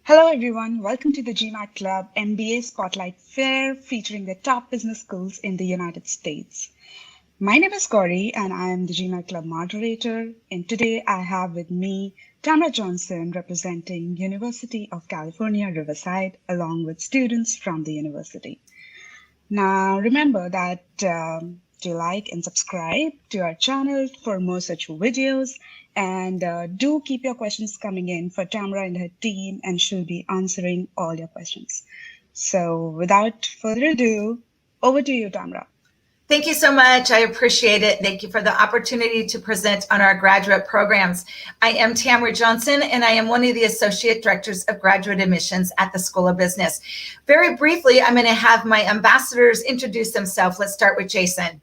Hello everyone, welcome to the GMAT Club MBA Spotlight Fair featuring the top business schools in the United States. My name is Corey and I am the GMAT Club moderator, and today I have with me Tamra Johnson representing University of California, Riverside, along with students from the university. Now remember that to like and subscribe to our channel for more such videos, and do keep your questions coming in for Tamra and her team, and she'll be answering all your questions. So without further ado, over to you, Tamra. Thank you so much. I appreciate it. Thank you for the opportunity to present on our graduate programs. I am Tamra Johnson, and I am one of the Associate Directors of Graduate Admissions at the School of Business. Very briefly, I'm going to have my ambassadors introduce themselves. Let's start with Jason.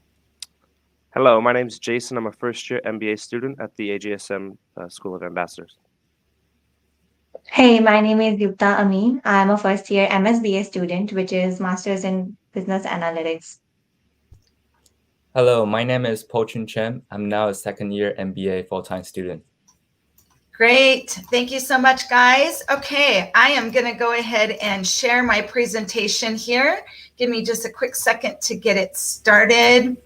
Hello, my name is Jason. I'm a first-year MBA student at the AJSM School of Ambassadors. Hey, my name is Yukta Amin. I'm a first year MSBA student, which is Masters in Business Analytics. Hello, my name is Po-Chun Chen. I'm now a second-year MBA full-time student. Great. Thank you so much, guys. Okay, I am going to go ahead and share my presentation here. Give me just a quick second to get it started.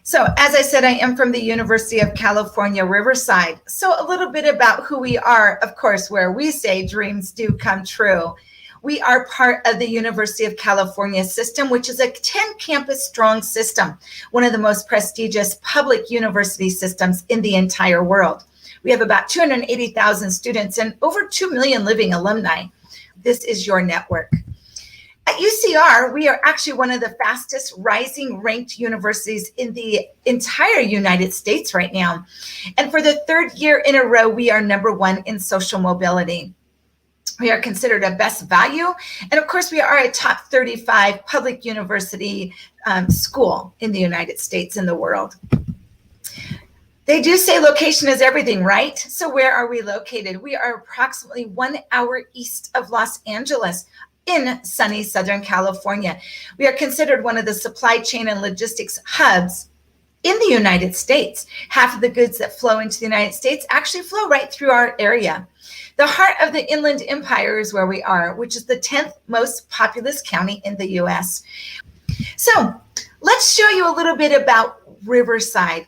So, as I said, I am from the University of California, Riverside. So a little bit about who we are, of course, where we say dreams do come true. We are part of the University of California system, which is a 10-campus strong system, one of the most prestigious public university systems in the entire world. We have about 280,000 students and over 2 million living alumni. This is your network. At UCR, we are actually one of the fastest rising ranked universities in the entire United States right now. And for the third year in a row, we are #1 in social mobility. We are considered a best value. And of course, we are a top 35 public university school in the United States and the world. They do say location is everything, right? So where are we located? We are approximately 1 hour east of Los Angeles in sunny Southern California. We are considered one of the supply chain and logistics hubs in the United States. Half of the goods that flow into the United States actually flow right through our area. The heart of the Inland Empire is where we are, which is the 10th most populous county in the US. So let's show you a little bit about Riverside.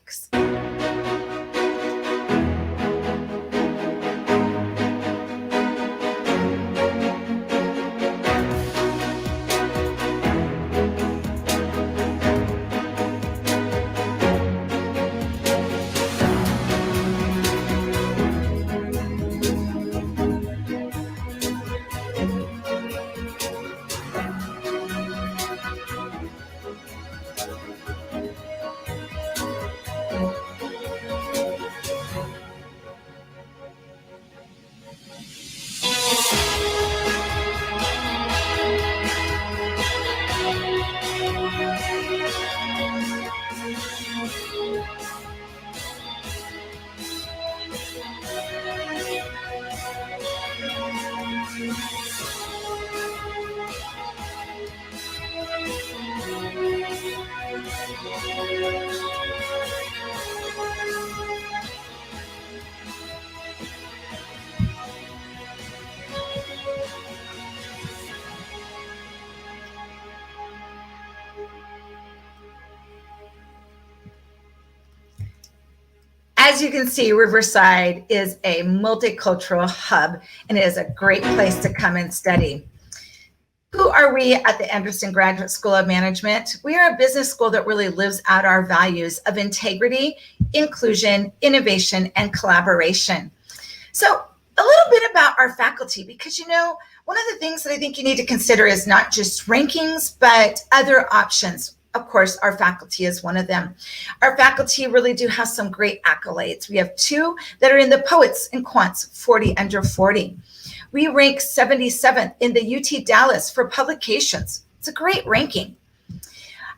As you can see, Riverside is a multicultural hub, and it is a great place to come and study. Who are we at the Anderson Graduate School of Management? We are a business school that really lives out our values of integrity, inclusion, innovation, and collaboration. So a little bit about our faculty, because one of the things that I think you need to consider is not just rankings, but other options. Of course, our faculty is one of them. Our faculty really do have some great accolades. We have 2 that are in the Poets and Quants 40 under 40. We rank 77th in the UT Dallas for publications. It's a great ranking.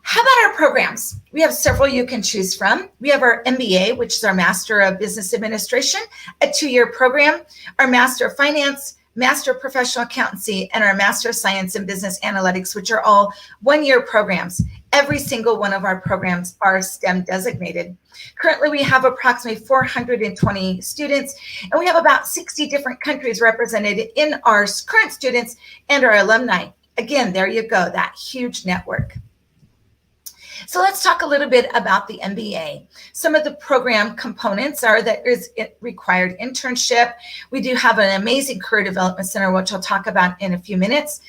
How about our programs? We have several you can choose from. We have our MBA, which is our Master of Business Administration, a 2-year program, our Master of Finance, Master of Professional Accountancy, and our Master of Science in Business Analytics, which are all 1-year programs. Every single one of our programs are STEM designated. Currently, we have approximately 420 students, and we have about 60 different countries represented in our current students and our alumni. Again, there you go, that huge network. So let's talk a little bit about the MBA. Some of the program components are that is required internship. We do have an amazing career development center, which I'll talk about in a few minutes.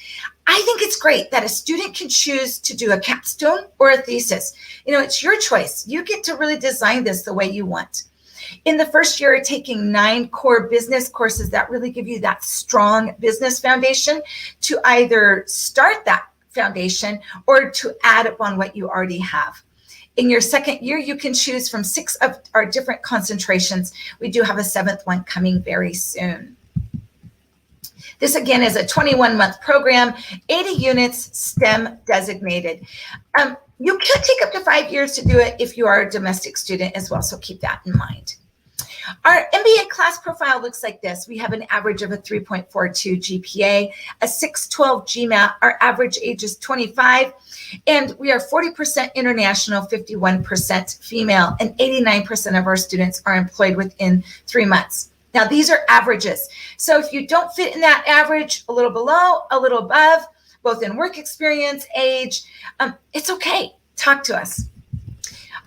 I think it's great that a student can choose to do a capstone or a thesis. You know, it's your choice. You get to really design this the way you want. In the first year, taking 9 core business courses that really give you that strong business foundation to either start that foundation or to add upon what you already have. In your second year, you can choose from 6 of our different concentrations. We do have a 7th one coming very soon. This again is a 21-month program, 80 units, STEM designated. You can take up to 5 years to do it if you are a domestic student as well, so keep that in mind. Our MBA class profile looks like this. We have an average of a 3.42 GPA, a 612 GMAT. Our average age is 25, and we are 40% international, 51% female, and 89% of our students are employed within 3 months. Now, these are averages. So if you don't fit in that average, a little below, a little above, both in work experience, age, it's okay. Talk to us.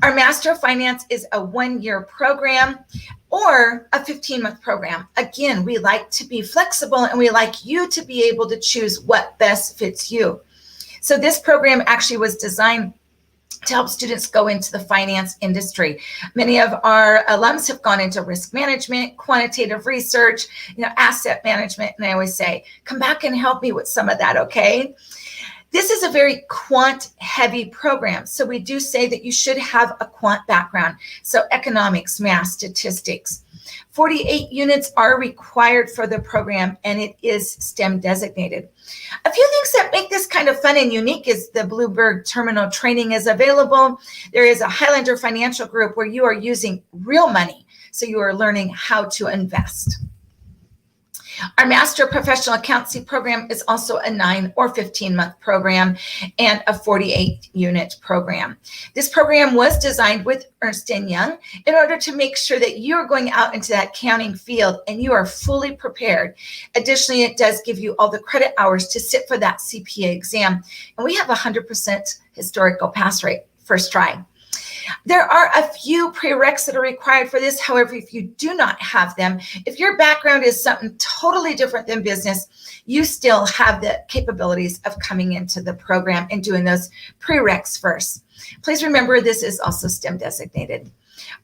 Our Master of Finance is a 1-year program or a 15-month program. Again, we like to be flexible and we like you to be able to choose what best fits you. So this program actually was designed to help students go into the finance industry. Many of our alums have gone into risk management, quantitative research, asset management, and I always say, come back and help me with some of that, okay? This is a very quant-heavy program, so we do say that you should have a quant background, so economics, math, statistics. 48 units are required for the program, and it is STEM designated. A few things that make this kind of fun and unique is the Bloomberg Terminal training is available. There is a Highlander Financial Group where you are using real money, so you are learning how to invest. Our Master Professional Accountancy program is also a 9 or 15-month program and a 48-unit program. This program was designed with Ernst & Young in order to make sure that you're going out into that accounting field and you are fully prepared. Additionally, it does give you all the credit hours to sit for that CPA exam, and we have a 100% historical pass rate, first try. There are a few prereqs that are required for this. However, if you do not have them, if your background is something totally different than business, you still have the capabilities of coming into the program and doing those prereqs first. Please remember, this is also STEM designated.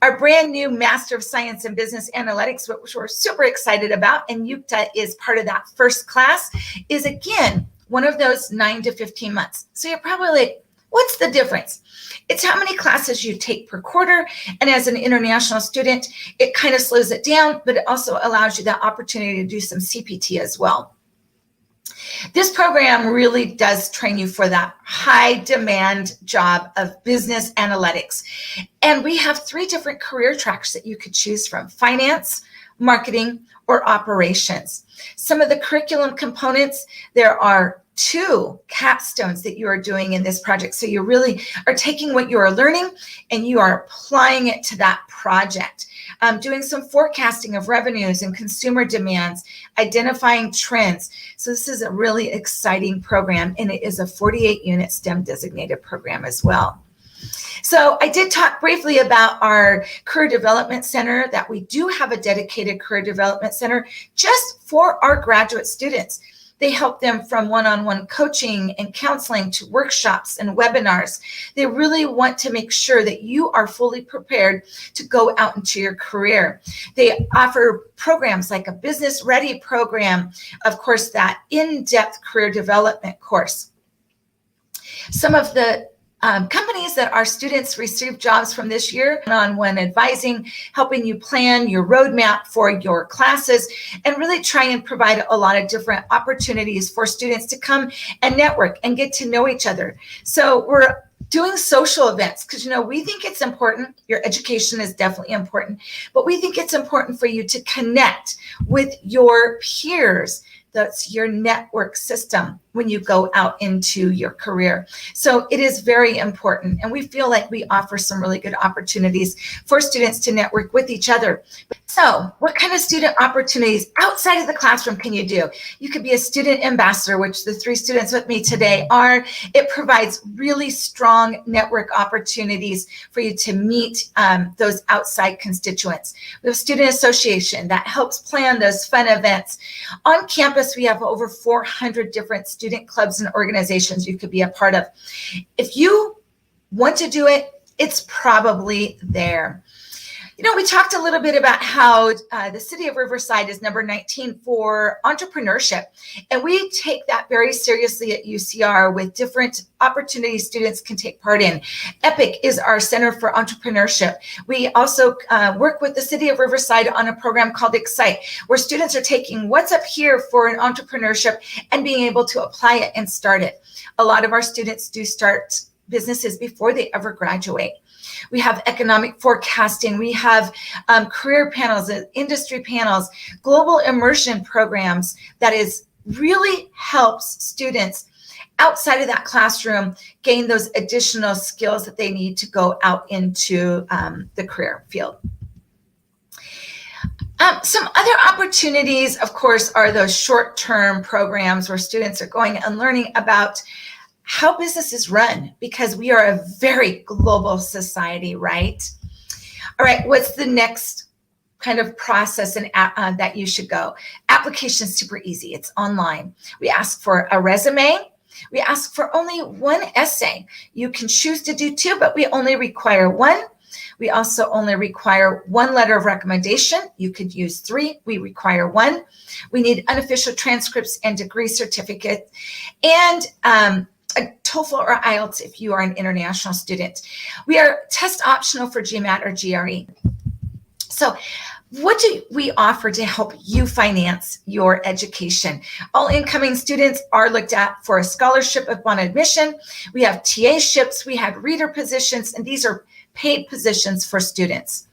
Our brand new Master of Science in Business Analytics, which we're super excited about, and Yukta is part of that first class, is again one of those 9 to 15 months. So you're probably like, what's the difference? It's how many classes you take per quarter. And as an international student, it kind of slows it down, but it also allows you that opportunity to do some CPT as well. This program really does train you for that high demand job of business analytics. And we have 3 different career tracks that you could choose from: finance, marketing, or operations. Some of the curriculum components, there are 2 capstones that you are doing in this project. So you really are taking what you are learning and you are applying it to that project. Doing some forecasting of revenues and consumer demands, identifying trends. So this is a really exciting program, and it is a 48-unit STEM designated program as well. So I did talk briefly about our Career Development Center, that we do have a dedicated Career Development Center just for our graduate students. They help them from one-on-one coaching and counseling to workshops and webinars. They really want to make sure that you are fully prepared to go out into your career. They offer programs like a Business Ready program, of course, that in-depth career development course. Some of the companies that our students receive jobs from this year, one-on-one advising, helping you plan your roadmap for your classes, and really try and provide a lot of different opportunities for students to come and network and get to know each other. So we're doing social events because, we think it's important. Your education is definitely important, but we think it's important for you to connect with your peers, That's your network system when you go out into your career. So it is very important. And we feel like we offer some really good opportunities for students to network with each other. So what kind of student opportunities outside of the classroom can you do? You could be a student ambassador, which the 3 students with me today are. It provides really strong network opportunities for you to meet those outside constituents. We have student association that helps plan those fun events. On campus, we have over 400 different student clubs and organizations you could be a part of. If you want to do it, it's probably there. You know, we talked a little bit about how the city of Riverside is number 19 for entrepreneurship. And we take that very seriously at UCR with different opportunities students can take part in. EPIC is our Center for Entrepreneurship. We also work with the city of Riverside on a program called Excite, where students are taking what's up here for an entrepreneurship and being able to apply it and start it. A lot of our students do start businesses before they ever graduate. We have economic forecasting. We have career panels, industry panels, global immersion programs that really helps students outside of that classroom gain those additional skills that they need to go out into the career field. Some other opportunities, of course, are those short-term programs where students are going and learning about how businesses run, because we are a very global society, right? All right, what's the next kind of process and that you should go? Application's super easy. It's online. We ask for a resume. We ask for only 1 essay. You can choose to do 2, but we only require 1. We also only require 1 letter of recommendation. You could use 3. We require 1. We need unofficial transcripts and degree certificate, and a TOEFL or IELTS if you are an international student. We are test optional for GMAT or GRE. So what do we offer to help you finance your education? All incoming students are looked at for a scholarship upon admission. We have TA-ships, we have reader positions, and these are paid positions for students.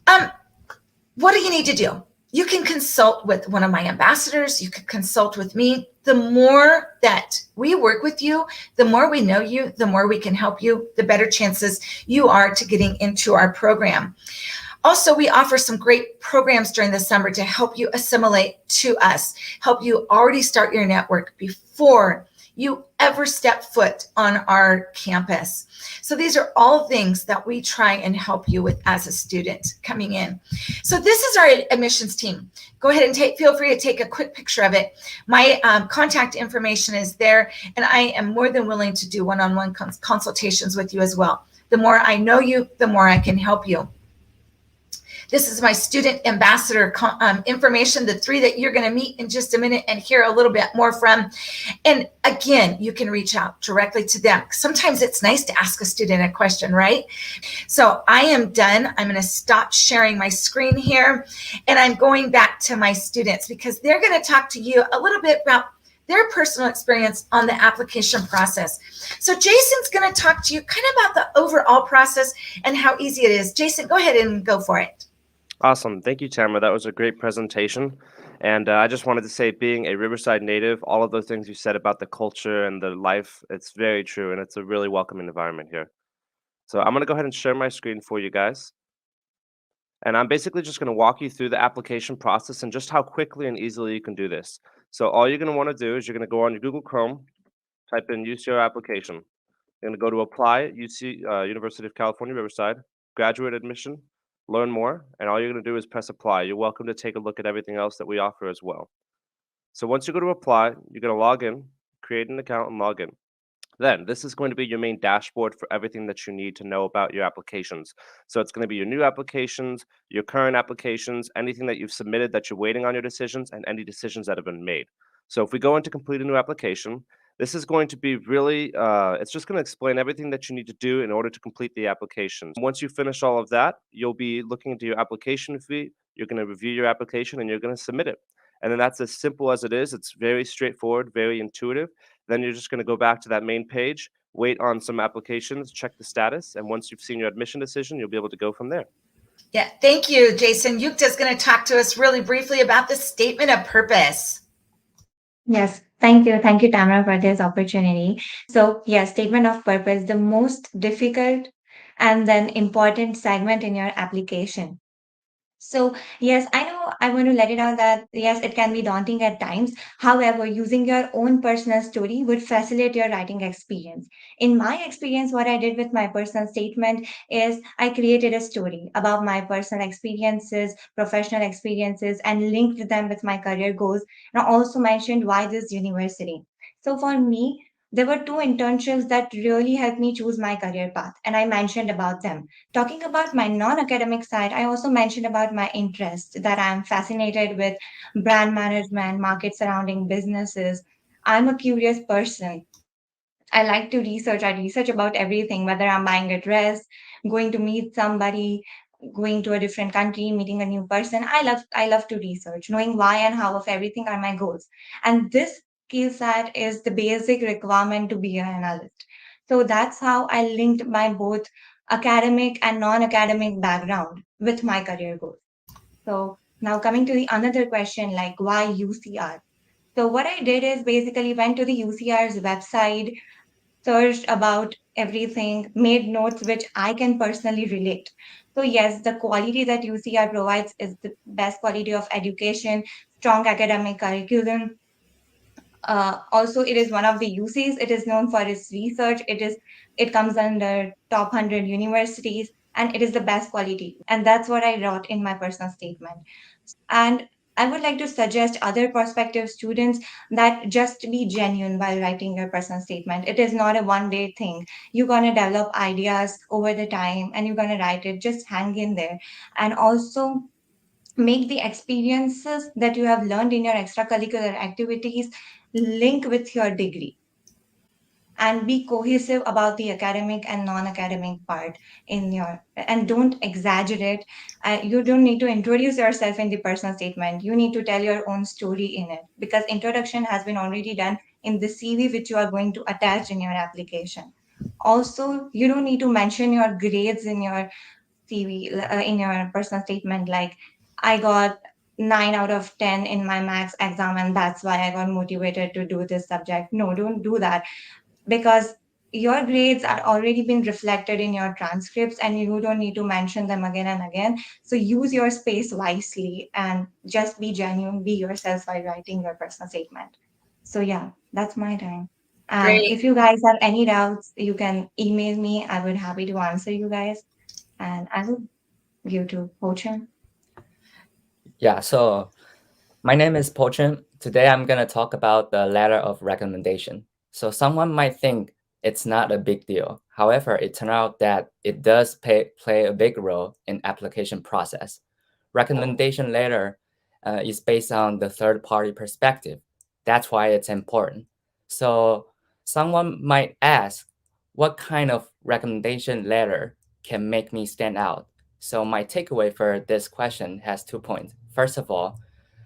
What do you need to do? You can consult with one of my ambassadors. You can consult with me. The more that we work with you, the more we know you, the more we can help you, the better chances you are to getting into our program. Also, we offer some great programs during the summer to help you assimilate to us, help you already start your network before you ever step foot on our campus. So these are all things that we try and help you with as a student coming in. So this is our admissions team. Go ahead and feel free to take a quick picture of it. My contact information is there, and I am more than willing to do one-on-one consultations with you as well. The more I know you, the more I can help you. This is my student ambassador information, the 3 that you're going to meet in just a minute and hear a little bit more from. And again, you can reach out directly to them. Sometimes it's nice to ask a student a question, right? So I am done. I'm going to stop sharing my screen here, and I'm going back to my students because they're going to talk to you a little bit about their personal experience on the application process. So Jason's going to talk to you kind of about the overall process and how easy it is. Jason, go ahead and go for it. Awesome. Thank you, Tamra. That was a great presentation. And I just wanted to say, being a Riverside native, all of those things you said about the culture and the life, it's very true. And it's a really welcoming environment here. So I'm going to go ahead and share my screen for you guys. And I'm basically just going to walk you through the application process and just how quickly and easily you can do this. So all you're going to want to do is you're going to go on your Google Chrome, type in UCR application. You're going to go to apply at University of California, Riverside, graduate admission, learn more, and all you're going to do is press apply. You're welcome to take a look at everything else that we offer as well. So once you go to apply, you're going to log in, create an account, and log in. Then this is going to be your main dashboard for everything that you need to know about your applications. So it's going to be your new applications, your current applications, anything that you've submitted that you're waiting on your decisions, and any decisions that have been made. So if we go into complete a new application, this is going to be really, it's just going to explain everything that you need to do in order to complete the application. Once you finish all of that, you'll be looking into your application fee, you're going to review your application, and you're going to submit it. And then that's as simple as it is. It's very straightforward, very intuitive. Then you're just going to go back to that main page, wait on some applications, check the status, and once you've seen your admission decision, you'll be able to go from there. Yeah, thank you, Jason. Yukta is going to talk to us really briefly about the statement of purpose. Yes, thank you. Thank you, Tamra, for this opportunity. So, yes, statement of purpose, the most difficult and then important segment in your application. So, yes, I know I want to let it out that yes, it can be daunting at times. However, using your own personal story would facilitate your writing experience. In my experience, what I did with my personal statement is I created a story about my personal experiences, professional experiences, and linked them with my career goals. And I also mentioned why this university. So, for me, there were two internships that really helped me choose my career path, and I mentioned about them. Talking about my non-academic side, I also mentioned about my interest that I'm fascinated with brand management, market surrounding businesses. I'm a curious person. I like to research. I research about everything, whether I'm buying a dress, going to meet somebody, going to a different country, meeting a new person. I love to research. Knowing why and how of everything are my goals. And this skill set is the basic requirement to be an analyst. So that's how I linked my both academic and non-academic background with my career goals. So now coming to the another question, like why UCR? So what I did is basically went to the UCR's website, searched about everything, made notes which I can personally relate. So, yes, the quality that UCR provides is the best quality of education, strong academic curriculum. Also, it is one of the UCs. It is known for its research. It comes under top 100 universities, and it is the best quality. And that's what I wrote in my personal statement. And I would like to suggest other prospective students that just be genuine while writing your personal statement. It is not a one day thing. You're going to develop ideas over the time and you're going to write it. Just hang in there. And also make the experiences that you have learned in your extracurricular activities link with your degree, and be cohesive about the academic and non-academic part in your, and don't exaggerate. You don't need to introduce yourself in the personal statement. You need to tell your own story in it, because introduction has been already done in the CV which you are going to attach in your application. Also, you don't need to mention your grades in your CV, in your personal statement, like I got 9 out of 10 in my max exam and that's why I got motivated to do this subject. No, don't do that, because your grades are already been reflected in your transcripts and you don't need to mention them again and again. So use your space wisely and just be genuine, be yourself while writing your personal statement. So yeah, that's my time. And Great. if you guys have any doubts, you can email me. I would happy to answer you guys. And I will give to Po-Chun. Yeah, so my name is Po-Chun. Today I'm going to talk about the letter of recommendation. So someone might think it's not a big deal. However, it turned out that it does play a big role in application process. Recommendation letter is based on the third party perspective. That's why it's important. So someone might ask, what kind of recommendation letter can make me stand out? So my takeaway for this question has 2 points. First of all,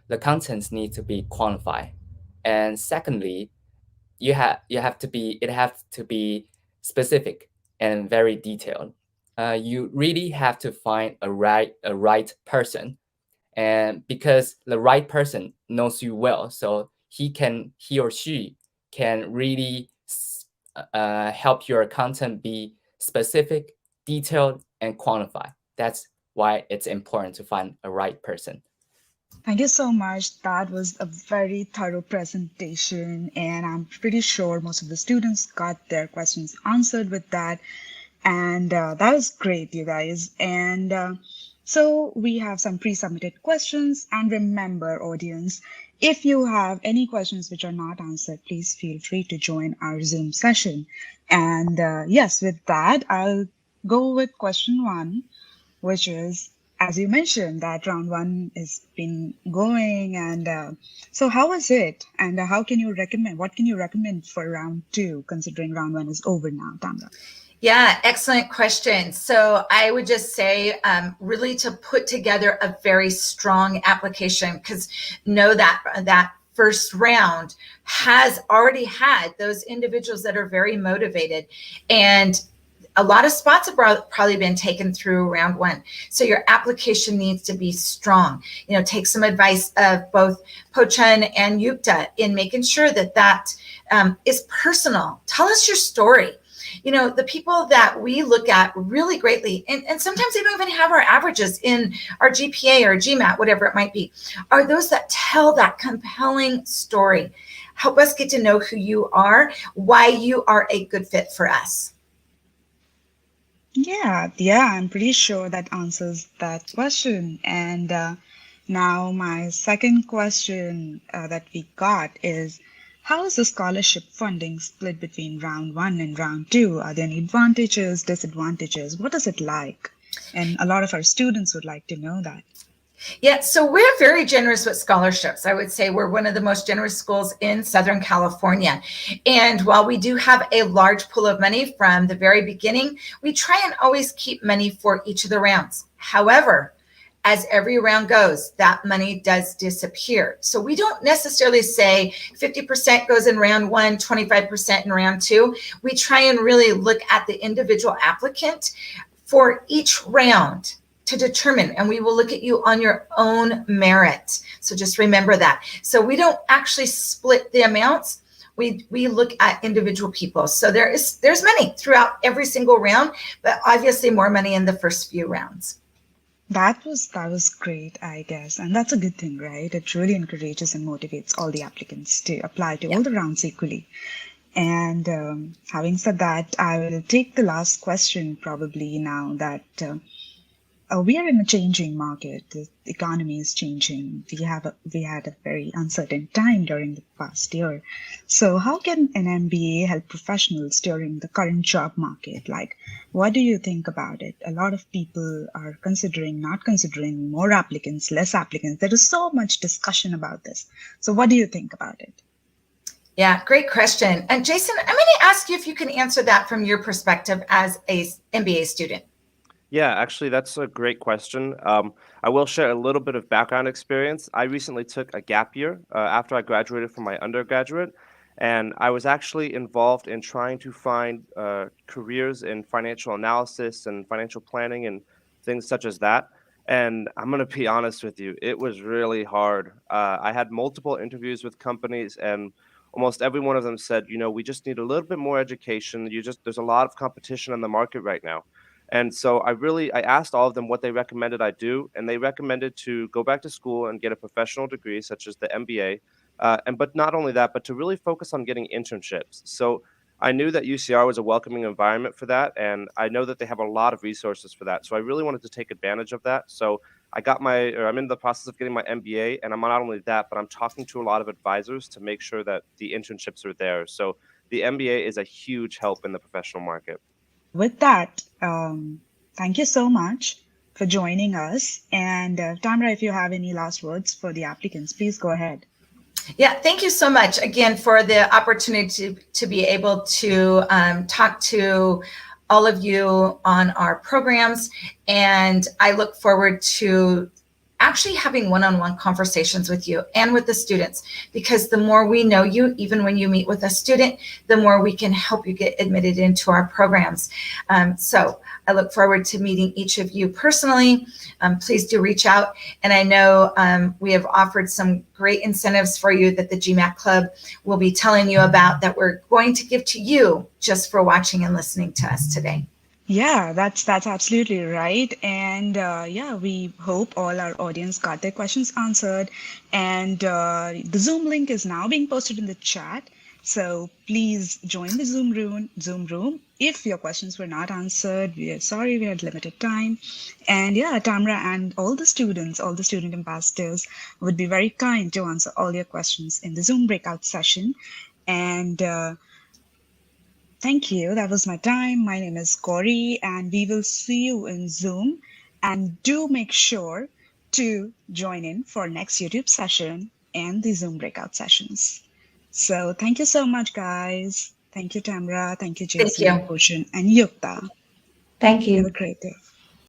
the contents need to be quantified, and secondly, it has to be specific and very detailed. You really have to find a right person, and because the right person knows you well, so he or she can really help your content be specific, detailed, and quantified. That's why it's important to find a right person. Thank you so much. That was a very thorough presentation, and I'm pretty sure most of the students got their questions answered with that. And that was great, you guys. And so we have some pre-submitted questions. And remember, audience, if you have any questions which are not answered, please feel free to join our Zoom session. And yes, with that, I'll go with question one, which is, as you mentioned, that round one has been going. And so how was it? And how can you recommend, what can you recommend for round two, considering round one is over now, Tamra? Yeah, excellent question. So I would just say really to put together a very strong application, because know that first round has already had those individuals that are very motivated, and a lot of spots have probably been taken through round one. So your application needs to be strong. Take some advice of both Po-Chun and Yukta in making sure that is personal. Tell us your story. The people that we look at really greatly, and sometimes they don't even have our averages in our GPA or GMAT, whatever it might be, are those that tell that compelling story. Help us get to know who you are, why you are a good fit for us. Yeah, I'm pretty sure that answers that question. And now my second question that we got is, how is the scholarship funding split between round one and round two? Are there any advantages, disadvantages? What is it like? And a lot of our students would like to know that. Yeah, so we're very generous with scholarships. I would say we're one of the most generous schools in Southern California. And while we do have a large pool of money from the very beginning, we try and always keep money for each of the rounds. However, as every round goes, that money does disappear. So we don't necessarily say 50% goes in round one, 25% in round two. We try and really look at the individual applicant for each round to determine, and we will look at you on your own merit. So just remember that. So we don't actually split the amounts. We look at individual people. So there's money throughout every single round, but obviously more money in the first few rounds. That was great, I guess. And that's a good thing, right? It really encourages and motivates all the applicants to apply to all the rounds equally. And having said that, I will take the last question probably now that we are in a changing market. The economy is changing. We had a very uncertain time during the past year. So how can an MBA help professionals during the current job market? Like, what do you think about it? A lot of people are not considering more applicants, less applicants. There is so much discussion about this. So what do you think about it? Yeah, great question. And Jason, I'm going to ask you if you can answer that from your perspective as a MBA student. Yeah, actually, that's a great question. I will share a little bit of background experience. I recently took a gap year after I graduated from my undergraduate, and I was actually involved in trying to find careers in financial analysis and financial planning and things such as that. And I'm going to be honest with you, it was really hard. I had multiple interviews with companies, and almost every one of them said, we just need a little bit more education. There's a lot of competition in the market right now. And so I asked all of them what they recommended I do, and they recommended to go back to school and get a professional degree such as the MBA. But not only that, but to really focus on getting internships. So I knew that UCR was a welcoming environment for that, and I know that they have a lot of resources for that. So I really wanted to take advantage of that. So I'm in the process of getting my MBA, and I'm not only that, but I'm talking to a lot of advisors to make sure that the internships are there. So the MBA is a huge help in the professional market. With that, thank you so much for joining us. And Tamra, if you have any last words for the applicants, please go ahead. Yeah, thank you so much again for the opportunity to be able to talk to all of you on our programs. And I look forward to actually having one-on-one conversations with you and with the students, because the more we know you, even when you meet with a student, the more we can help you get admitted into our programs. So I look forward to meeting each of you personally. Please do reach out. And I know we have offered some great incentives for you that the GMAT Club will be telling you about, that we're going to give to you just for watching and listening to us today. Yeah, that's absolutely right. And we hope all our audience got their questions answered. And the Zoom link is now being posted in the chat. So please join the Zoom room. If your questions were not answered, we are sorry, we had limited time. And yeah, Tamra and all the student ambassadors would be very kind to answer all your questions in the Zoom breakout session. And thank you. That was my time. My name is Corey, and we will see you in Zoom. And do make sure to join in for next YouTube session and the Zoom breakout sessions. So thank you so much, guys. Thank you, Tamra. Thank you, Jason, Po-Chun, and Yukta. Thank you. Have a great day.